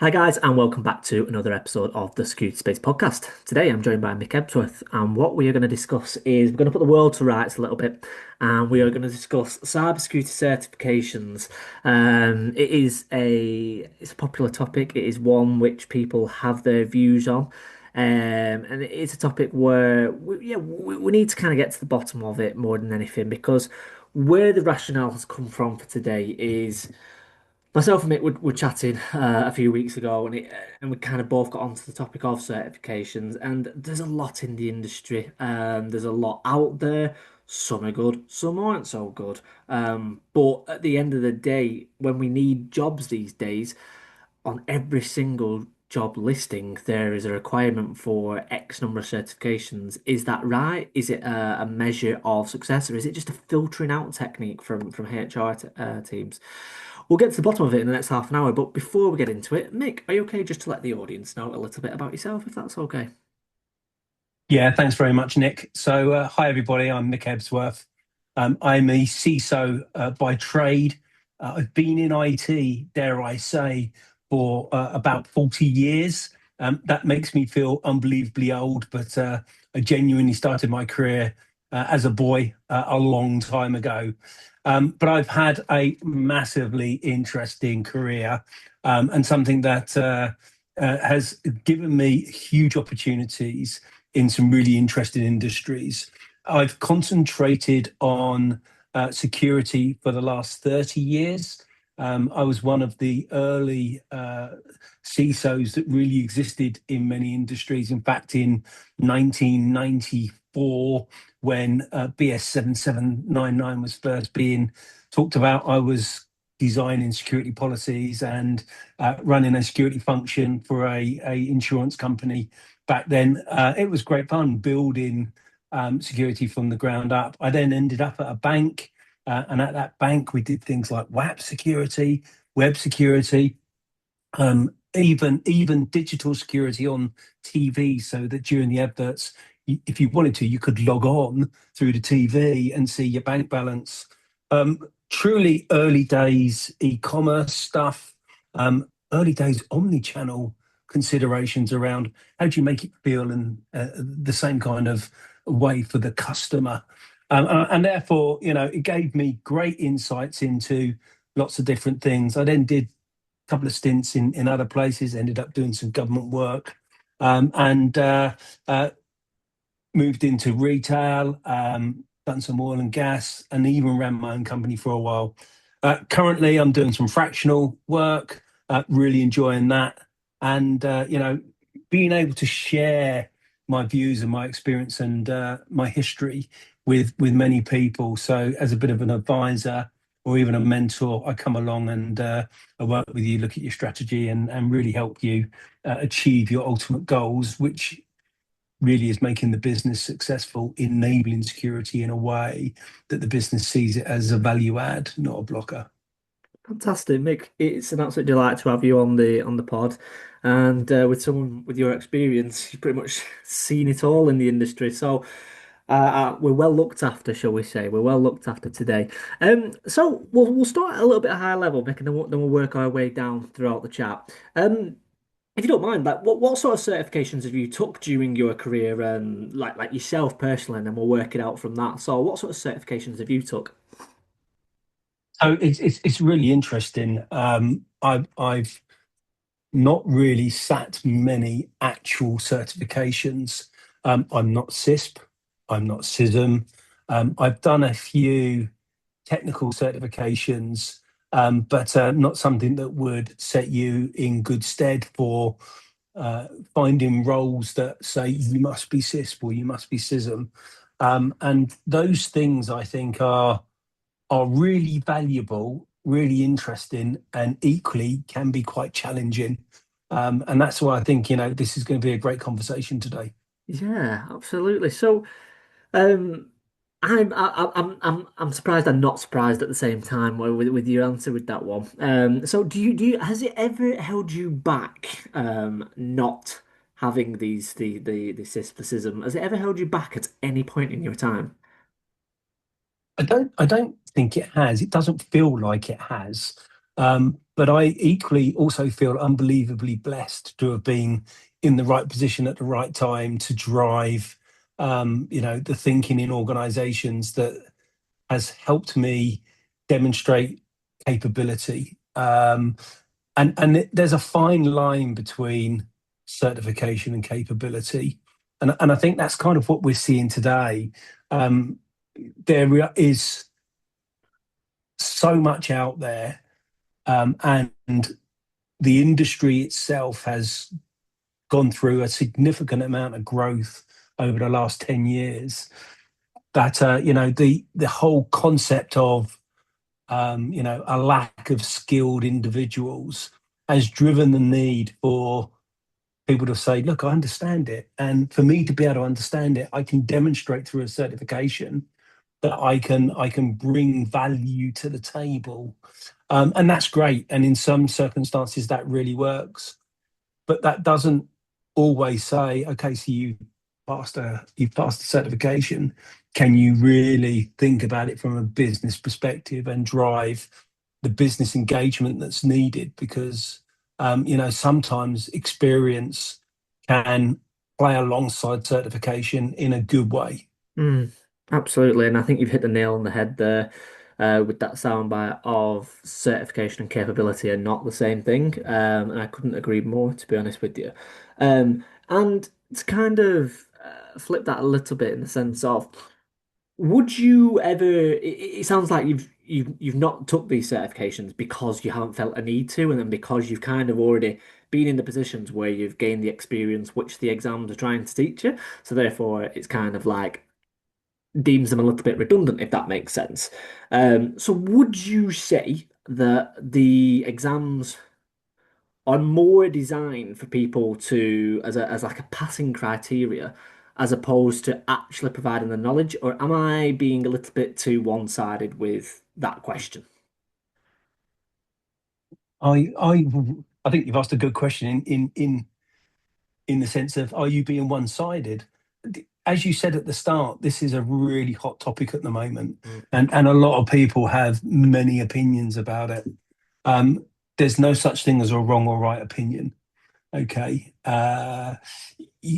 Hi guys, and welcome back to another episode of the Security Space podcast. Today I'm joined by Mick Ebsworth, and what we are going to discuss is we're going to put the world to rights a little bit, and we are going to discuss cybersecurity certifications. It's a popular topic. It is one which people have their views on, and it is a topic where we need to kind of get to the bottom of it more than anything because where the rationale has come from for today is. Myself and Mick were chatting a few weeks ago, and we kind of both got onto the topic of certifications. And there's a lot in the industry. There's a lot out there. Some are good, some aren't so good. But at the end of the day, when we need jobs these days, on every single job listing, there is a requirement for X number of certifications. Is that right? Is it a measure of success, or is it just a filtering out technique from HR teams? We'll get to the bottom of it in the next half an hour, but before we get into it, Mick, are you okay just to let the audience know a little bit about yourself, if that's okay? Yeah, thanks very much, Nick. Hi everybody. I'm Mick Ebsworth. I'm a CISO by trade. I've been in IT, dare I say, for about 40 years. That makes me feel unbelievably old, but I genuinely started my career as a boy a long time ago. But I've had a massively interesting career and something that has given me huge opportunities in some really interesting industries. I've concentrated on security for the last 30 years. I was one of the early CISOs that really existed in many industries. In fact, in 1994, when BS 7799 was first being talked about, I was designing security policies and running a security function for a insurance company back then. It was great fun building security from the ground up. I then ended up at a bank, and at that bank, we did things like WAP security, web security, even digital security on TV, so that during the adverts, if you wanted to, you could log on through the TV and see your bank balance. Truly early days e-commerce stuff, early days omni-channel considerations around how do you make it feel in the same kind of way for the customer. And therefore, it gave me great insights into lots of different things. I then did a couple of stints in other places, ended up doing some government work, and moved into retail, done some oil and gas, and even ran my own company for a while. Currently, I'm doing some fractional work, really enjoying that. And, being able to share my views and my experience and my history with many people. So, as a bit of an advisor or even a mentor, I come along and I work with you, look at your strategy, and really help you achieve your ultimate goals, which really is making the business successful, enabling security in a way that the business sees it as a value add, not a blocker. Fantastic, Mick. It's an absolute delight to have you on the pod, and with someone with your experience, you've pretty much seen it all in the industry. So we're well looked after, shall we say? We're well looked after today. So we'll start at a little bit higher level, Mick, and then we'll work our way down throughout the chat. If you don't mind, like what sort of certifications have you took during your career, like yourself personally, and then we'll work it out from that. So what sort of certifications have you took? So it's really interesting. I've not really sat many actual certifications. I'm not CISSP, I'm not CISM. I've done a few technical certifications, but not something that would set you in good stead for finding roles that say you must be CISP or you must be CISM. And those things I think are really valuable, really interesting, and equally can be quite challenging. And that's why I think, this is going to be a great conversation today. Yeah, absolutely. So. Um, I'm surprised and not surprised at the same time with your answer with that one. So do you has it ever held you back not having the cysticism? Has it ever held you back at any point in your time? I don't think it has. It doesn't feel like it has. But I equally also feel unbelievably blessed to have been in the right position at the right time to drive, the thinking in organizations that has helped me demonstrate capability. And there's a fine line between certification and capability. And I think that's kind of what we're seeing today. Um, there is so much out there, and the industry itself has gone through a significant amount of growth over the last 10 years that the whole concept of a lack of skilled individuals has driven the need for people to say, look, I understand it. And for me to be able to understand it, I can demonstrate through a certification that I can bring value to the table. And that's great. And in some circumstances that really works. But that doesn't always say, okay, so you've passed a certification. Can you really think about it from a business perspective and drive the business engagement that's needed? Because sometimes experience can play alongside certification in a good way. Mm, absolutely, and I think you've hit the nail on the head there with that soundbite of certification and capability are not the same thing. And I couldn't agree more, to be honest with you. And to kind of flip that a little bit in the sense of, would you ever? It sounds like you've not took these certifications because you haven't felt a need to, and then because you've kind of already been in the positions where you've gained the experience which the exams are trying to teach you. So therefore, it's kind of like deems them a little bit redundant, if that makes sense. So would you say that the exams are more designed for people to as like a passing criteria as opposed to actually providing the knowledge, or am I being a little bit too one-sided with that question? I think you've asked a good question in the sense of, are you being one-sided? As you said at the start, this is a really hot topic at the moment, Mm. and a lot of people have many opinions about it. Um, there's no such thing as a wrong or right opinion. Okay.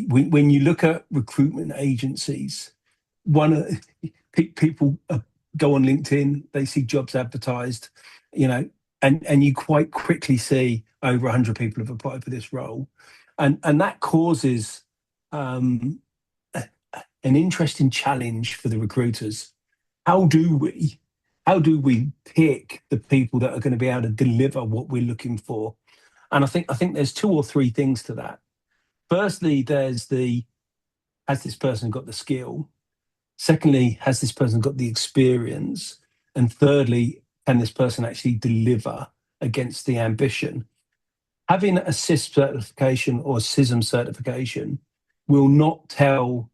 When you look at recruitment agencies, one people go on LinkedIn, they see jobs advertised, you know, and you quite quickly see over 100 people have applied for this role, and that causes um, an interesting challenge for the recruiters. How do we how do we pick the people that are going to be able to deliver what we're looking for? And I think there's two or three things to that. Firstly, there's the has this person got the skill? Secondly, has this person got the experience? And thirdly, can this person actually deliver against the ambition? Having a CISSP certification or a CISM certification will not tell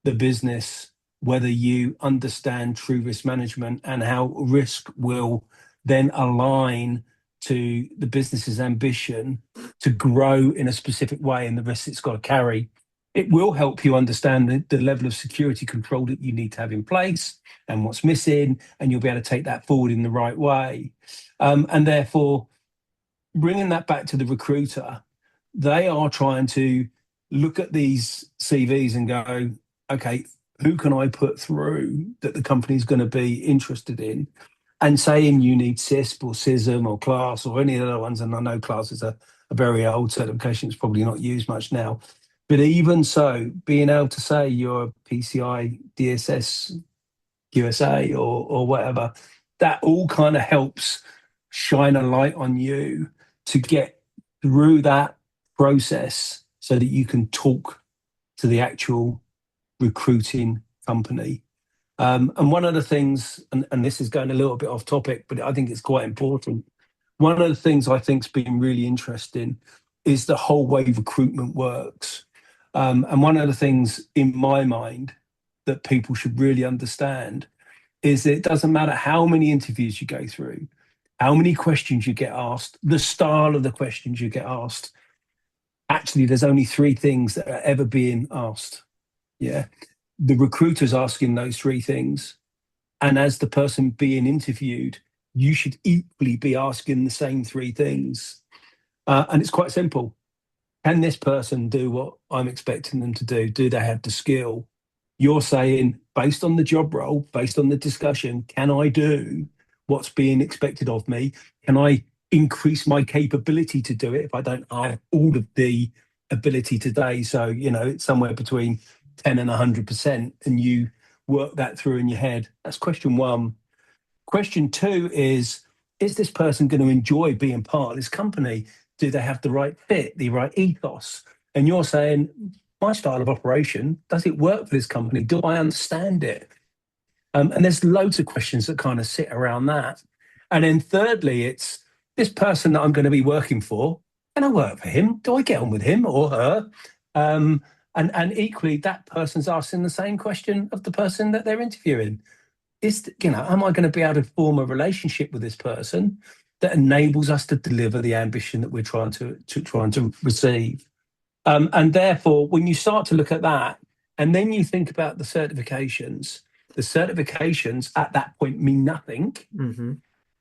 the business whether you understand true risk management and how risk will then align to the business's ambition to grow in a specific way and the risks it's got to carry. It will help you understand the level of security control that you need to have in place and what's missing, and you'll be able to take that forward in the right way. And therefore, bringing that back to the recruiter, they are trying to look at these CVs and go, okay, who can I put through that the company's going to be interested in? And saying you need CISP or CISM or class or any of the other ones, and I know class is a very old certification, it's probably not used much now. But even so, being able to say you're PCI, DSS, QSA, or whatever, that all kind of helps shine a light on you to get through that process so that you can talk to the actual recruiting company. And one of the things, and this is going a little bit off topic, but I think it's quite important. One of the things I think's been really interesting is the whole way recruitment works. And one of the things in my mind that people should really understand is that it doesn't matter how many interviews you go through, how many questions you get asked, the style of the questions you get asked. Actually, there's only three things that are ever being asked. Yeah. The recruiter's asking those three things. And as the person being interviewed, you should equally be asking the same three things. And it's quite simple. Can this person do what I'm expecting them to do? Do they have the skill? You're saying, based on the job role, based on the discussion, can I do what's being expected of me? Can I increase my capability to do it if I don't have all of the ability today? So, it's somewhere between 10 and 100%, and you work that through in your head. That's question one. Question two is this person going to enjoy being part of this company? Do they have the right fit, the right ethos? And you're saying, my style of operation, does it work for this company? Do I understand it? And there's loads of questions that kind of sit around that. And then thirdly, it's this person that I'm going to be working for. Can I work for him? Do I get on with him or her? And equally, that person's asking the same question of the person that they're interviewing. Am I going to be able to form a relationship with this person that enables us to deliver the ambition that we're trying to receive? And therefore, when you start to look at that, and then you think about the certifications at that point mean nothing, Hmm.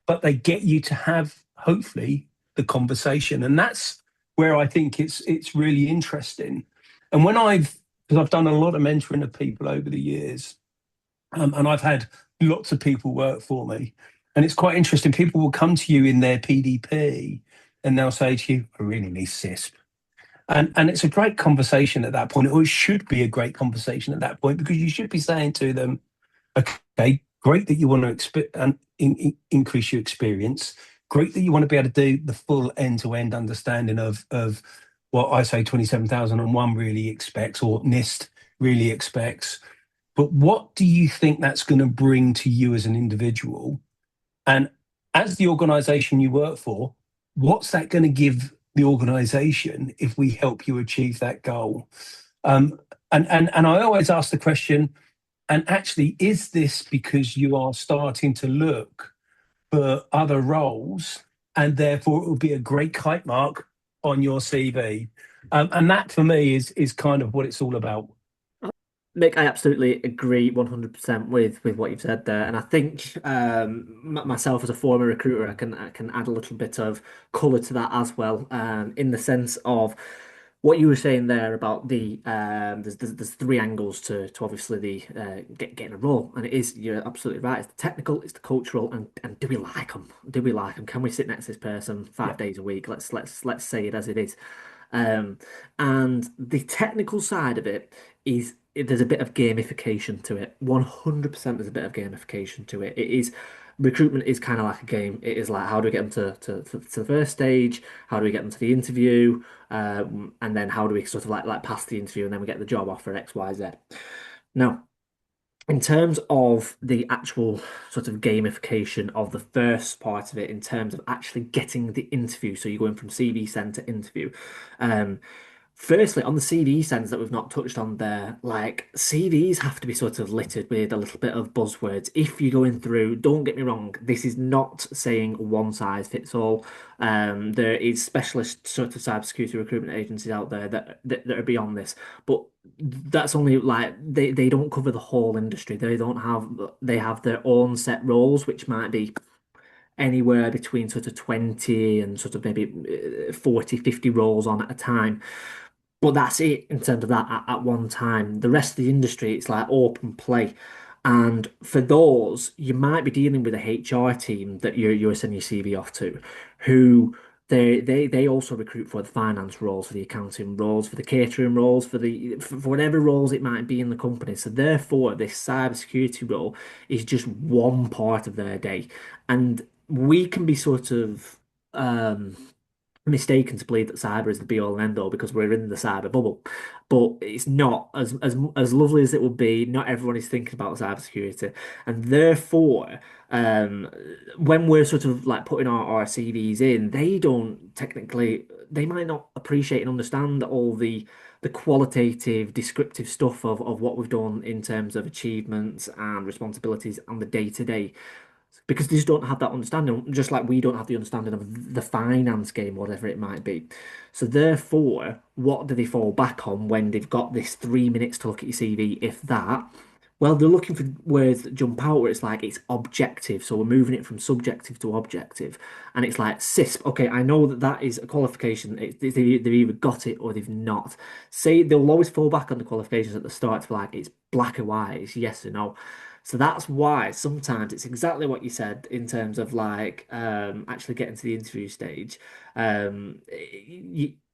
but they get you to have hopefully the conversation, and that's where I think it's really interesting. And because I've done a lot of mentoring of people over the years, and I've had lots of people work for me. And it's quite interesting. People will come to you in their PDP and they'll say to you, I really need CISSP. And it's a great conversation at that point, or it should be a great conversation at that point, because you should be saying to them, okay, great that you want to increase your experience. Great that you want to be able to do the full end-to-end understanding of what ISO 27001 really expects, or NIST really expects. But what do you think that's going to bring to you as an individual? And as the organization you work for, what's that going to give the organization if we help you achieve that goal? And I always ask the question, and actually, is this because you are starting to look for other roles and therefore it will be a great kite mark on your CV? And that for me is kind of what it's all about. Mick, I absolutely agree 100% with what you've said there, and I think myself as a former recruiter, I can add a little bit of colour to that as well, in the sense of what you were saying there about there's three angles to obviously the getting a role, and it is, you're absolutely right. It's the technical, it's the cultural, and do we like them? Do we like them? Can we sit next to this person Yeah. 5 days a week? Let's say it as it is. Um, and the technical side of it is, there's a bit of gamification to it. 100% there's a bit of gamification to it. It is, recruitment is kind of like a game. It is like, how do we get them to the first stage? How do we get them to the interview? And then how do we sort of like pass the interview and then we get the job offer X, Y, Z. Now, in terms of the actual sort of gamification of the first part of it, in terms of actually getting the interview, so you're going from CV send to interview. Um, Firstly, on the CV sends that we've not touched on there, like CVs have to be sort of littered with a little bit of buzzwords. If you're going through, don't get me wrong, this is not saying one size fits all. There is specialist sort of cybersecurity recruitment agencies out there that are beyond this, but that's only like they don't cover the whole industry. They have their own set roles, which might be anywhere between sort of 20 and sort of maybe 40, 50 roles on at a time. But that's it in terms of that at one time. The rest of the industry, it's like open play. And for those, you might be dealing with a HR team that you're sending your CV off to, who they also recruit for the finance roles, for the accounting roles, for the catering roles, for whatever roles it might be in the company. So therefore, this cybersecurity role is just one part of their day. And we can be sort of mistaken to believe that cyber is the be all and end all because we're in the cyber bubble. But it's not, as lovely as it would be, not everyone is thinking about cybersecurity. And therefore, um, when we're sort of like putting our CVs in, they might not appreciate and understand all the qualitative, descriptive stuff of what we've done in terms of achievements and responsibilities on the day to day, because they just don't have that understanding, just like we don't have the understanding of the finance game, whatever it might be. So therefore, what do they fall back on when they've got this 3 minutes to look at your CV, if that? Well, they're looking for words that jump out where it's like it's objective. So we're moving it from subjective to objective. And it's like CISP. Okay, I know that that is a qualification. They've either got it or they've not. Say they'll always fall back on the qualifications at the start to be like it's black and white, it's yes or no. So that's why sometimes it's exactly what you said in terms of like actually getting to the interview stage.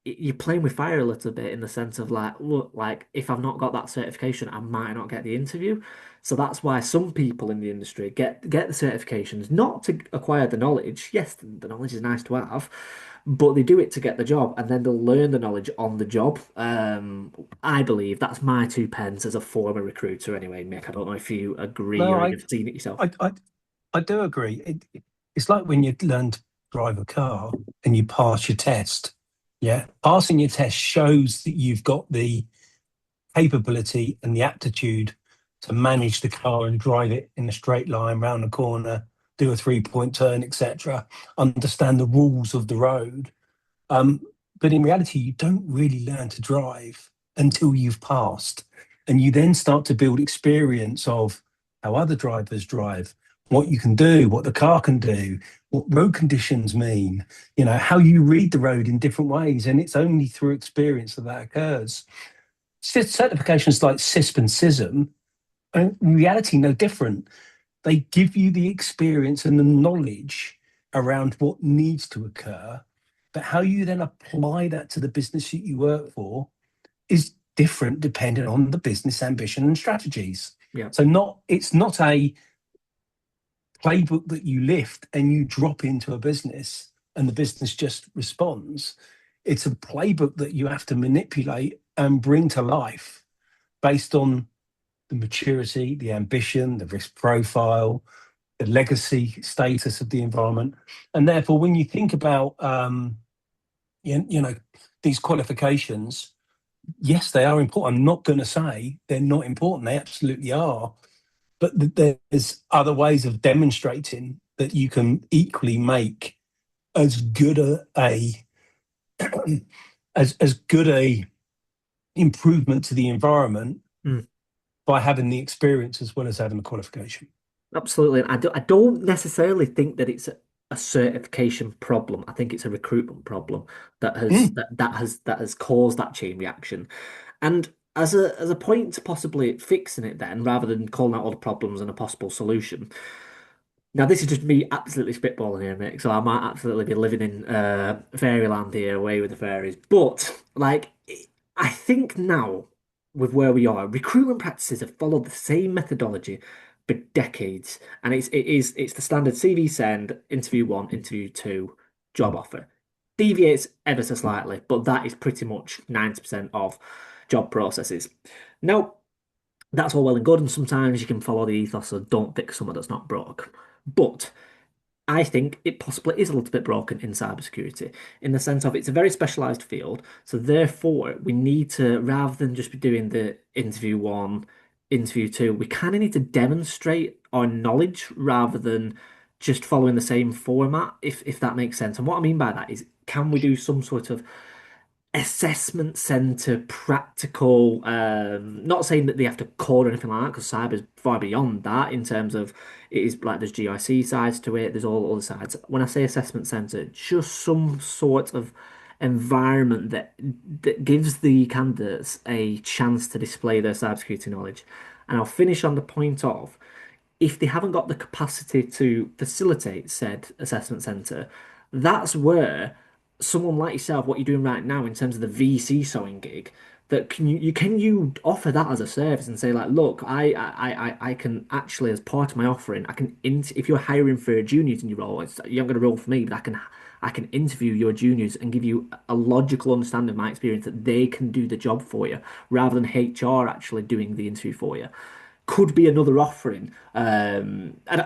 You're playing with fire a little bit in the sense of like, look, like if I've not got that certification, I might not get the interview. So that's why some people in the industry get the certifications not to acquire the knowledge. Yes, the knowledge is nice to have, but they do it to get the job, and then they'll learn the knowledge on the job. I believe that's my two pence as a former recruiter. Anyway, Mick, I don't know if you agree No, or you've seen it yourself. I, I, I do agree. It's like when you learn to drive a car and you pass your test. Yeah, passing your test shows that you've got the capability and the aptitude to manage the car and drive it in a straight line round the corner, do a 3-point turn, etc. Understand the rules of the road. Um, but in reality, you don't really learn to drive until you've passed. And you then start to build experience of how other drivers drive, what you can do, what the car can do, what road conditions mean, how you read the road in different ways. And it's only through experience that that occurs. Certifications like CISP and CISM are in reality no different. They give you the experience and the knowledge around what needs to occur, but how you then apply that to the business that you work for is different depending on the business ambition and strategies. Yeah. So it's not a playbook that you lift and you drop into a business and the business just responds. It's a playbook that you have to manipulate and bring to life based on the maturity, the ambition, the risk profile, the legacy status of the environment. And therefore, when you think about these qualifications, yes, they are important. I'm not going to say they're not important. They absolutely are. But there's other ways of demonstrating that you can equally make as good as good a improvement to the environment Mm. by having the experience as well as having the qualification. Absolutely. And I don't necessarily think that it's a certification problem. I think it's a recruitment problem Mm. that has caused that chain reaction. And as a point to possibly fixing it then, rather than calling out all the problems and a possible solution. Now, this is just me absolutely spitballing here, Mick. So I might absolutely be living in fairyland here, away with the fairies. But like, I think now with where we are, recruitment practices have followed the same methodology for decades, and it's the standard CV send, interview one, interview two, job offer. Deviates ever so slightly, but that is pretty much 90% of job processes. Now, that's all well and good, and sometimes you can follow the ethos of don't fix something that's not broke. But I think it possibly is a little bit broken in cybersecurity in the sense of it's a very specialized field. So therefore, we need to, rather than just be doing the interview one, interview two, we kind of need to demonstrate our knowledge rather than just following the same format, if that makes sense. And what I mean by that is, can we do some sort of assessment center practical, not saying that they have to code or anything like that because cyber's far beyond that in terms of it is like there's GIC sides to it, there's all other sides. When I say assessment center, just some sort of environment that gives the candidates a chance to display their cybersecurity knowledge. And I'll finish on the point of if they haven't got the capacity to facilitate said assessment center, that's where someone like yourself, what you're doing right now in terms of the VC sewing gig, that can you offer that as a service and say like, look, I can actually as part of my offering, I can if you're hiring for juniors in your role, you're not going to roll for me, but I can interview your juniors and give you a logical understanding of my experience that they can do the job for you rather than HR actually doing the interview for you could be another offering. I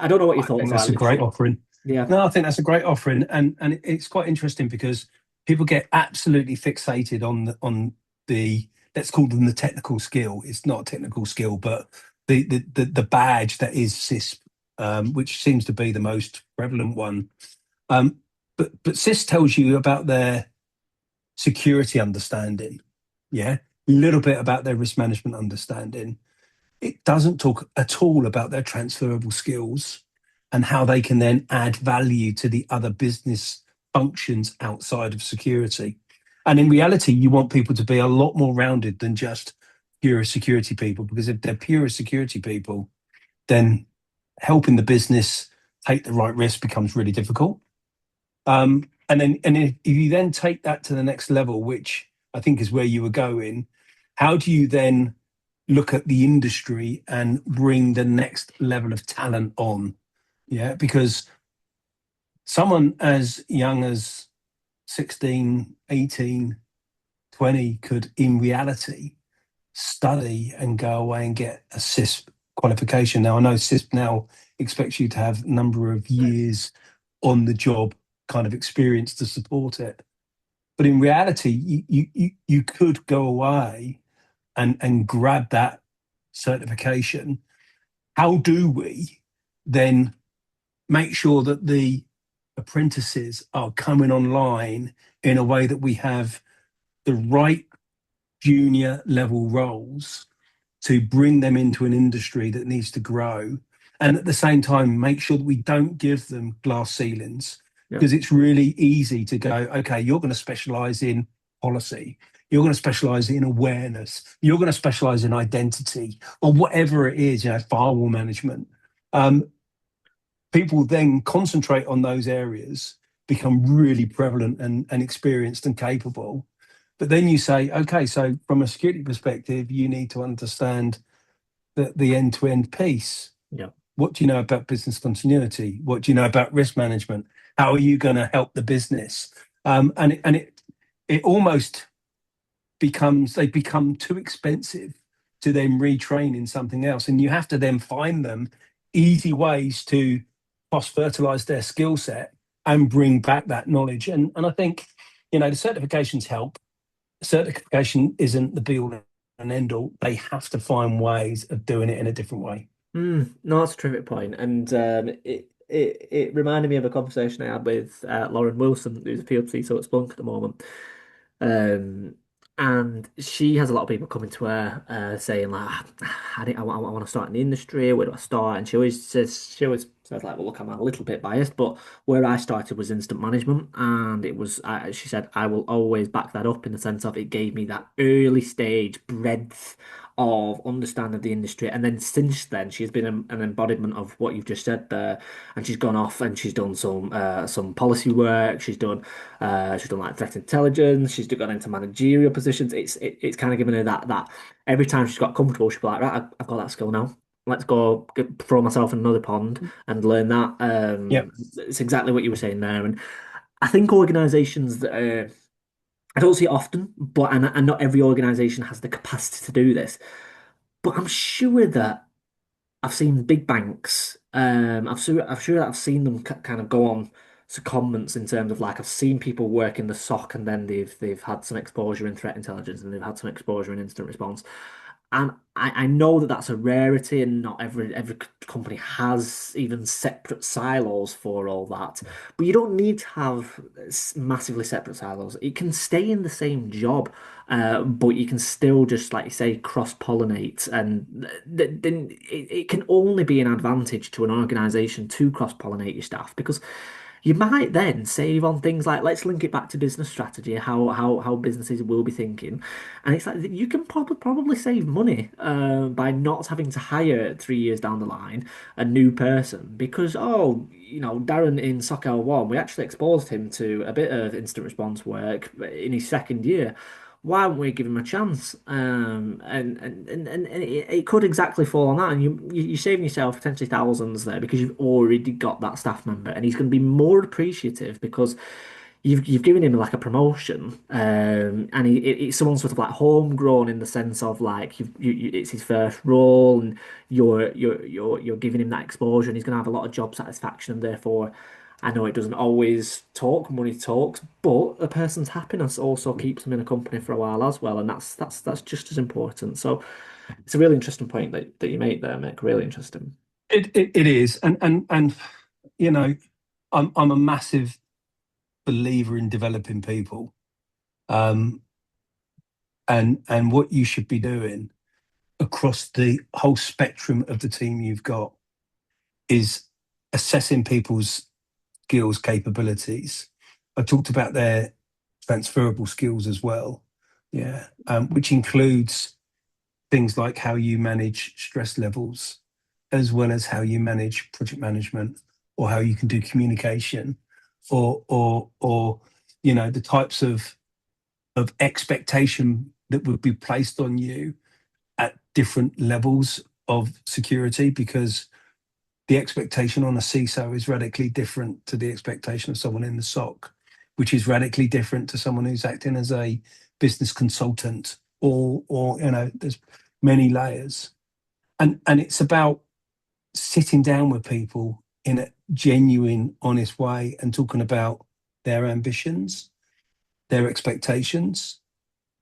don't know what your I thoughts think are, that's a great literally. offering. Yeah. No, I think that's a great offering, and it's quite interesting because people get absolutely fixated on the let's call them the technical skill. It's not a technical skill, but the badge that is CISP, which seems to be the most prevalent one. But CISP tells you about their security understanding, yeah, a little bit about their risk management understanding, it doesn't talk at all about their transferable skills and how they can then add value to the other business functions outside of security. And in reality, you want people to be a lot more rounded than just pure security people, because if they're pure security people, then helping the business take the right risk becomes really difficult. And if you then take that to the next level, which I think is where you were going, how do you then look at the industry and bring the next level of talent on? Yeah, because someone as young as 16, 18, 20 could, in reality, study and go away and get a CISSP qualification. Now, I know CISSP now expects you to have a number of years on the job kind of experience to support it. But in reality, you could go away and grab that certification. How do we then make sure that the apprentices are coming online in a way that we have the right junior level roles to bring them into an industry that needs to grow, and at the same time make sure that we don't give them glass ceilings, Yeah. because it's really easy to go, okay, you're going to specialize in policy, you're going to specialize in awareness, you're going to specialize in identity, or whatever it is, firewall management. People then concentrate on those areas, become really prevalent and experienced and capable. But then you say, okay, so from a security perspective, you need to understand the end-to-end piece. Yeah. What do you know about business continuity? What do you know about risk management? How are you going to help the business? And it almost they become too expensive to then retrain in something else, and you have to then find them easy ways to cross fertilize their skill set and bring back that knowledge. And I think the certifications help. Certification isn't the be all and end all. They have to find ways of doing it in a different way. No, that's a terrific point. And it reminded me of a conversation I had with Lauren Wilson, who's a field CISO at Splunk at the moment. Um, and she has a lot of people coming to her saying like, I want to start in the industry. Where do I start? And she always says like, well, look, I'm a little bit biased, but where I started was instant management, and it was. She said I will always back that up in the sense of it gave me that early stage breadth of understanding the industry. And then since then, she's been an embodiment of what you've just said there, and she's gone off and she's done some policy work. She's done like threat intelligence. She's gone into managerial positions. It's kind of given her that every time she's got comfortable, she'll be like, right, I've got that skill now. Let's go throw myself in another pond and learn that. Yep. It's exactly what you were saying there. And I think organizations that I don't see it often, but and not every organization has the capacity to do this. But I'm sure that I've seen big banks. I'm sure that I've seen them kind of go on secondments in terms of like I've seen people work in the SOC and then they've had some exposure in threat intelligence and they've had some exposure in incident response. And I know that that's a rarity, and not every company has even separate silos for all that. But you don't need to have massively separate silos. It can stay in the same job, but you can still just, like you say, cross-pollinate. And then it can only be an advantage to an organization to cross-pollinate your staff, because you might then save on things like, let's link it back to business strategy, how businesses will be thinking. And it's like you can probably save money by not having to hire 3 years down the line a new person, because, oh, Darren in SOC L1, we actually exposed him to a bit of instant response work in his second year. Why don't we give him a chance? And it could exactly fall on that, and you're saving yourself potentially thousands there because you've already got that staff member, and he's going to be more appreciative because you've given him like a promotion, and it's someone sort of like homegrown in the sense of like it's his first role, and you're giving him that exposure, and he's going to have a lot of job satisfaction, and therefore. I know it doesn't always talk, money talks, but a person's happiness also keeps them in a company for a while as well, and that's just as important. So it's a really interesting point that you make there, Mick. Really interesting. It is, and you know, I'm a massive believer in developing people, um, and what you should be doing across the whole spectrum of the team you've got is assessing people's skills, capabilities. I talked about their transferable skills as well. Yeah, which includes things like how you manage stress levels, as well as how you manage project management, or how you can do communication, or the types of expectation that would be placed on you at different levels of security, because the expectation on a CISO is radically different to the expectation of someone in the SOC, which is radically different to someone who's acting as a business consultant, or there's many layers. And it's about sitting down with people in a genuine, honest way and talking about their ambitions, their expectations,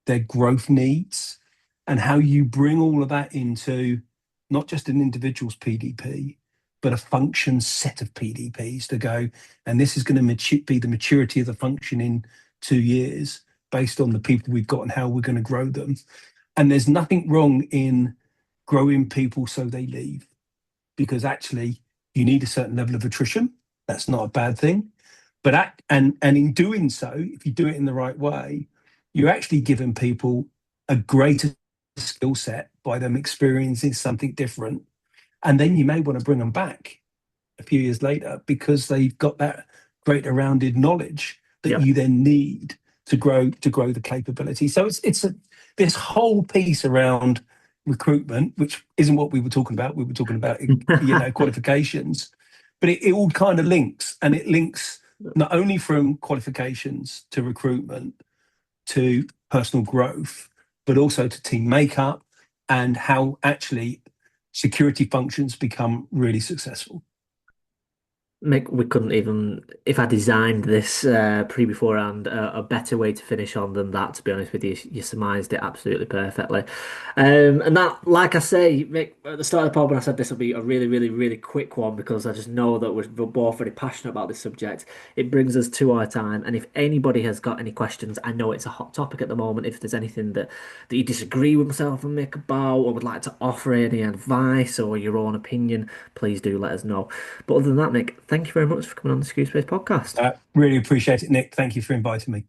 their growth needs, and how you bring all of that into not just an individual's PDP, but a function set of PDPs to go, and this is going to be the maturity of the function in 2 years based on the people we've got and how we're going to grow them. And there's nothing wrong in growing people so they leave, because actually you need a certain level of attrition. That's not a bad thing. And in doing so, if you do it in the right way, you're actually giving people a greater skill set by them experiencing something different. And then you may want to bring them back a few years later because they've got that greater rounded knowledge that Yep. you then need to grow the capability. So it's this whole piece around recruitment, which isn't what we were talking about. We were talking about qualifications, but it all kind of links, and it links not only from qualifications to recruitment to personal growth, but also to team makeup and how actually security functions become really successful. Mick, we couldn't even, if I designed this beforehand, a better way to finish on than that, to be honest with you. You surmised it absolutely perfectly. And that, like I say, Mick, at the start of the pod, when I said this will be a really, really, really quick one because I just know that we're both very passionate about this subject, it brings us to our time. And if anybody has got any questions, I know it's a hot topic at the moment. If there's anything that you disagree with myself and Mick about, or would like to offer any advice or your own opinion, please do let us know. But other than that, Mick, thank you very much for coming on the Screw Space podcast. Really appreciate it, Nick. Thank you for inviting me.